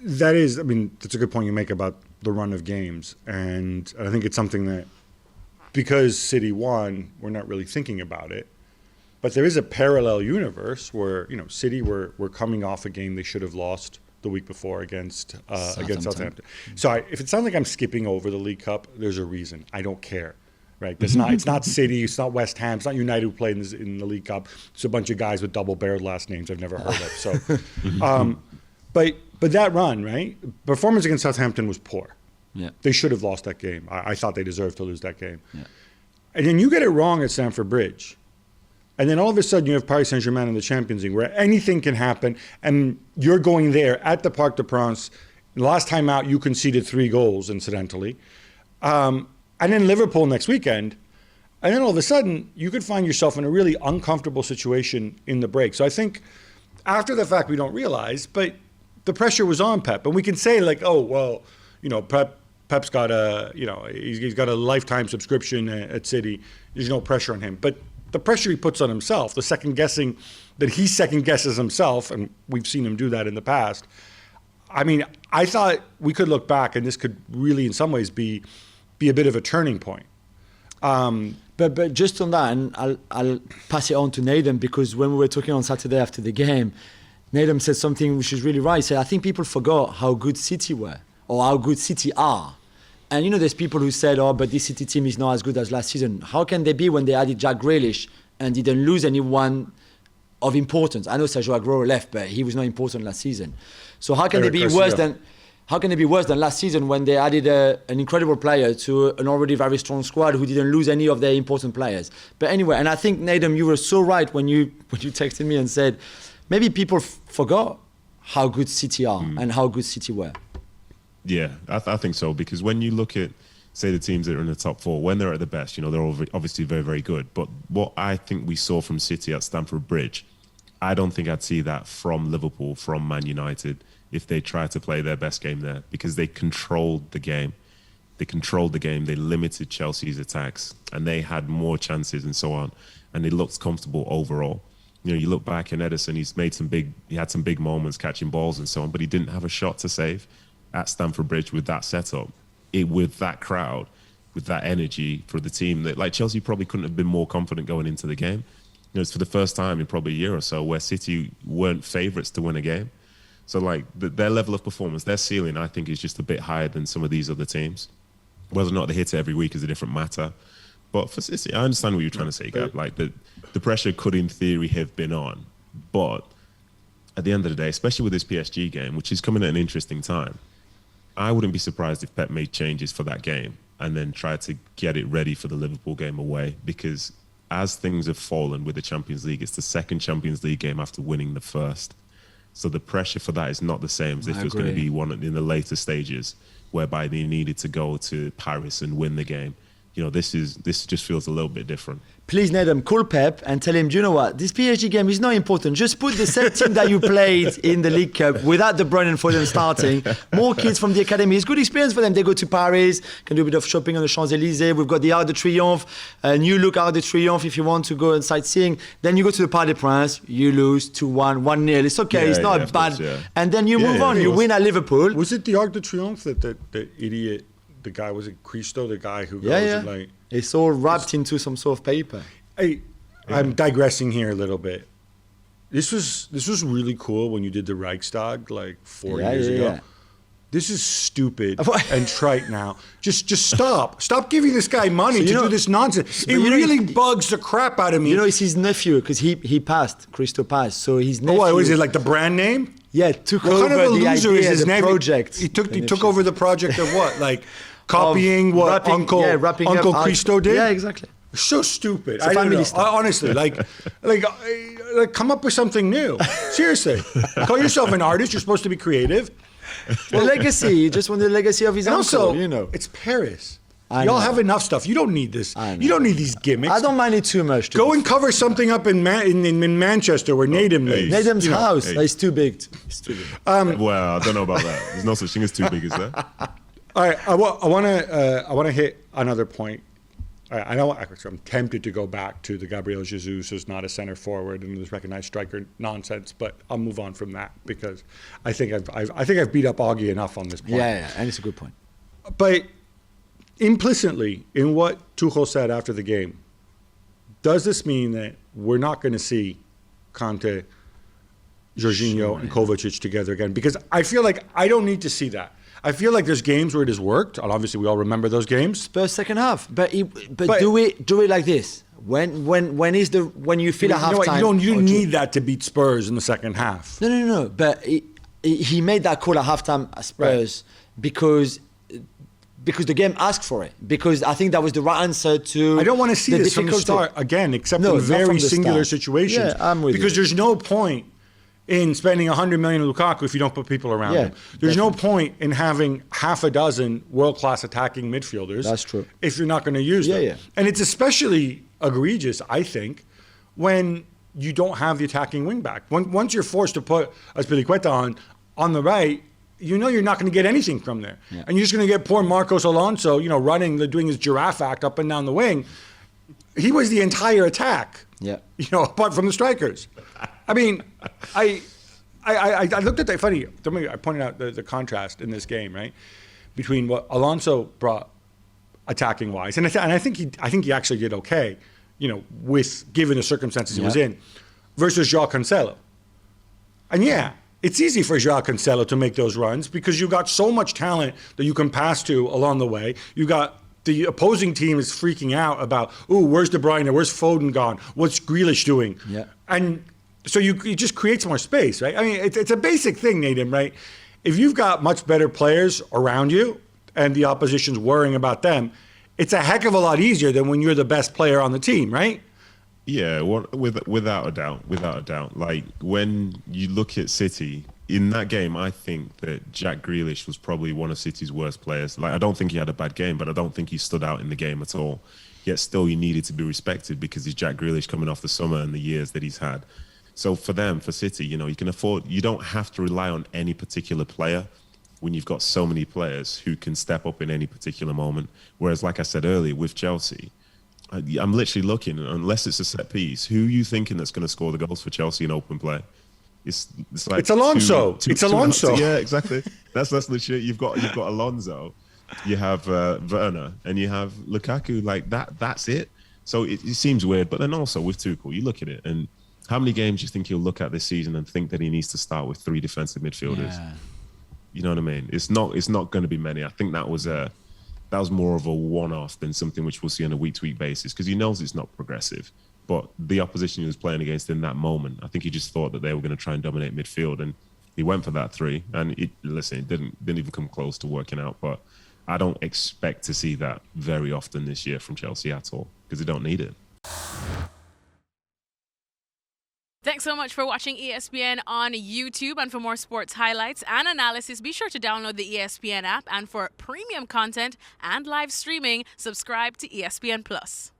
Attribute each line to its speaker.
Speaker 1: That is, I mean, that's a good point you make about the run of games. And I think it's something that, because City won, we're not really thinking about it. But there is a parallel universe where, City were coming off a game they should have lost the week before against Southampton. So if it sounds like I'm skipping over the League Cup, there's a reason. I don't care. Right? It's not City, it's not West Ham, it's not United who played in the League Cup. It's a bunch of guys with double-barreled last names I've never heard of. So, but that run, right? Performance against Southampton was poor.
Speaker 2: Yeah.
Speaker 1: They should have lost that game. I thought they deserved to lose that game. Yeah. And then you get it wrong at Stamford Bridge. And then all of a sudden you have Paris Saint-Germain in the Champions League where anything can happen. And you're going there at the Parc des Princes. Last time out, you conceded 3 goals, incidentally. And then Liverpool next weekend. And then all of a sudden, you could find yourself in a really uncomfortable situation in the break. So I think after the fact, we don't realize, but the pressure was on Pep. And we can say like, oh, well, Pep's got he's got a lifetime subscription at City. There's no pressure on him. But the pressure he puts on himself, the second guessing that he second guesses himself, and we've seen him do that in the past. I mean, I thought we could look back, and this could really, in some ways, be a bit of a turning point.
Speaker 2: But just on that, and I'll pass it on to Nedum, because when we were talking on Saturday after the game, Nedum said something which is really right. He said, I think people forgot how good City were, or how good City are. And there's people who said, oh, but this City team is not as good as last season. How can they be when they added Jack Grealish and didn't lose anyone of importance? I know Sergio Aguero left, but he was not important last season. So how can they be worse than last season when they added an incredible player to an already very strong squad who didn't lose any of their important players? But anyway, and I think, Nedum, you were so right when you texted me and said, maybe people forgot how good City are and how good City were.
Speaker 3: Yeah, I think so, because when you look at, say, the teams that are in the top 4, when they're at the best, they're obviously very, very good. But what I think we saw from City at Stamford Bridge, I don't think I'd see that from Liverpool, from Man United, if they tried to play their best game there, because they controlled the game. They limited Chelsea's attacks, and they had more chances and so on, and they looked comfortable overall. You look back at Ederson, he had some big moments catching balls and so on, but he didn't have a shot to save at Stamford Bridge with that setup, with that crowd, with that energy for the team. That, like, Chelsea probably couldn't have been more confident going into the game. It's for the first time in probably a year or so where City weren't favourites to win a game. So, like, their level of performance, their ceiling, I think, is just a bit higher than some of these other teams. Whether or not they hit it every week is a different matter. But for City, I understand what you're trying to say, Gab. Like, the pressure could, in theory, have been on. But at the end of the day, especially with this PSG game, which is coming at an interesting time, I wouldn't be surprised if Pep made changes for that game and then tried to get it ready for the Liverpool game away, because as things have fallen with the Champions League, it's the second Champions League game after winning the first. So the pressure for that is not the same as if it was going to be one in the later stages, whereby they needed to go to Paris and win the game. This just feels a little bit different.
Speaker 2: Please, Nedum, call Pep and tell him, do you know what? This PSG game is not important. Just put the same team that you played in the League Cup without De Bruyne and Foden starting. More kids from the academy. It's good experience for them. They go to Paris, can do a bit of shopping on the Champs-Élysées. We've got the Arc de Triomphe, a new look Arc de Triomphe if you want to go and sightseeing. Then you go to the Parc des Princes, you lose 2-1, 1-0. It's okay, it's not bad. Course, And then you move on. You win at Liverpool.
Speaker 1: Was it the Arc de Triomphe that the idiot, the guy, was it Cristo, the guy who goes and like...
Speaker 2: It's all wrapped into some sort of paper.
Speaker 1: I'm digressing here a little bit. This was really cool when you did the Reichstag like 4 years ago. Yeah. This is stupid and trite now. Just stop. Stop giving this guy money to do this nonsense. It really bugs the crap out of me.
Speaker 2: It's his nephew, because he passed. Cristo passed. So his nephew...
Speaker 1: Oh, was it like the brand name?
Speaker 2: Yeah, took over the idea, the project.
Speaker 1: He took over the project of what? Like... Copying what Uncle Cristo did?
Speaker 2: Yeah, exactly.
Speaker 1: So stupid. I don't know. Honestly, like, come up with something new. Seriously. Call yourself an artist. You're supposed to be creative.
Speaker 2: The legacy. You just want the legacy of his uncle,
Speaker 1: also, it's Paris. Y'all have enough stuff. You don't need this. You don't need these gimmicks.
Speaker 2: I don't mind it too much.
Speaker 1: Go and cover something up in Manchester where Nedum lives.
Speaker 2: Nedum's house. It's too big. It's too big.
Speaker 3: Well, I don't know about that. There's no such thing as too big, is there?
Speaker 1: All right, I want to hit another point. I know I'm tempted to go back to the Gabriel Jesus is not a center forward and this recognized striker nonsense, but I'll move on from that because I think I've beat up Augie enough on this point.
Speaker 2: Yeah, and it's a good point.
Speaker 1: But implicitly in what Tuchel said after the game, does this mean that we're not going to see Conte, Jorginho, and Kovacic together again? Because I feel like I don't need to see that. I feel like there's games where it has worked, and obviously we all remember those games.
Speaker 2: Spurs second half, but do it like this. When you feel at halftime,
Speaker 1: you don't need that to beat Spurs in the second half.
Speaker 2: No. But he made that call at halftime at Spurs because the game asked for it. Because I think that was the right answer to.
Speaker 1: I don't want to see this from the start again, except in very singular situations.
Speaker 2: Yeah, I'm with you.
Speaker 1: Because there's no point in spending 100 million on Lukaku if you don't put people around him. There's no point in having half a dozen world-class attacking midfielders.
Speaker 2: That's true.
Speaker 1: If you're not going to use them.
Speaker 2: Yeah.
Speaker 1: And it's especially egregious, I think, when you don't have the attacking wing back. Once you're forced to put Azpilicueta on the right, you know you're not going to get anything from there. Yeah. And you're just going to get poor Marcos Alonso, doing his giraffe act up and down the wing. He was the entire attack.
Speaker 2: Yeah.
Speaker 1: Apart from the strikers. I mean, I looked at that. Funny, I pointed out the contrast in this game, right, between what Alonso brought attacking wise, and I think he actually did okay, with given the circumstances he was in, versus João Cancelo. And it's easy for João Cancelo to make those runs because you got so much talent that you can pass to along the way. You got. The opposing team is freaking out about, where's De Bruyne? Where's Foden gone? What's Grealish doing?
Speaker 2: Yeah.
Speaker 1: And so it just creates more space, right? I mean, it's a basic thing, Nedum, right? If you've got much better players around you and the opposition's worrying about them, it's a heck of a lot easier than when you're the best player on the team, right?
Speaker 3: Yeah, without a doubt. Like, when you look at City, in that game, I think that Jack Grealish was probably one of City's worst players. Like, I don't think he had a bad game, but I don't think he stood out in the game at all. Yet still, he needed to be respected because he's Jack Grealish coming off the summer and the years that he's had. So for City, you don't have to rely on any particular player when you've got so many players who can step up in any particular moment. Whereas, like I said earlier, with Chelsea, I'm literally looking, unless it's a set piece, who are you thinking that's going to score the goals for Chelsea in open play? It's like
Speaker 1: it's Alonso. It's Alonso.
Speaker 3: Yeah, exactly. That's legit. You've got Alonso, you have Werner, and you have Lukaku. Like that. That's it. So it seems weird, but then also with Tuchel, you look at it, and how many games do you think he'll look at this season and think that he needs to start with 3 defensive midfielders? Yeah. You know what I mean? It's not going to be many. I think that was more of a one-off than something which we'll see on a week-to-week basis because he knows it's not progressive. But the opposition he was playing against in that moment, I think he just thought that they were going to try and dominate midfield, and he went for that 3. And it didn't even come close to working out. But I don't expect to see that very often this year from Chelsea at all because they don't need it.
Speaker 4: Thanks so much for watching ESPN on YouTube. And for more sports highlights and analysis, be sure to download the ESPN app. And for premium content and live streaming, subscribe to ESPN Plus.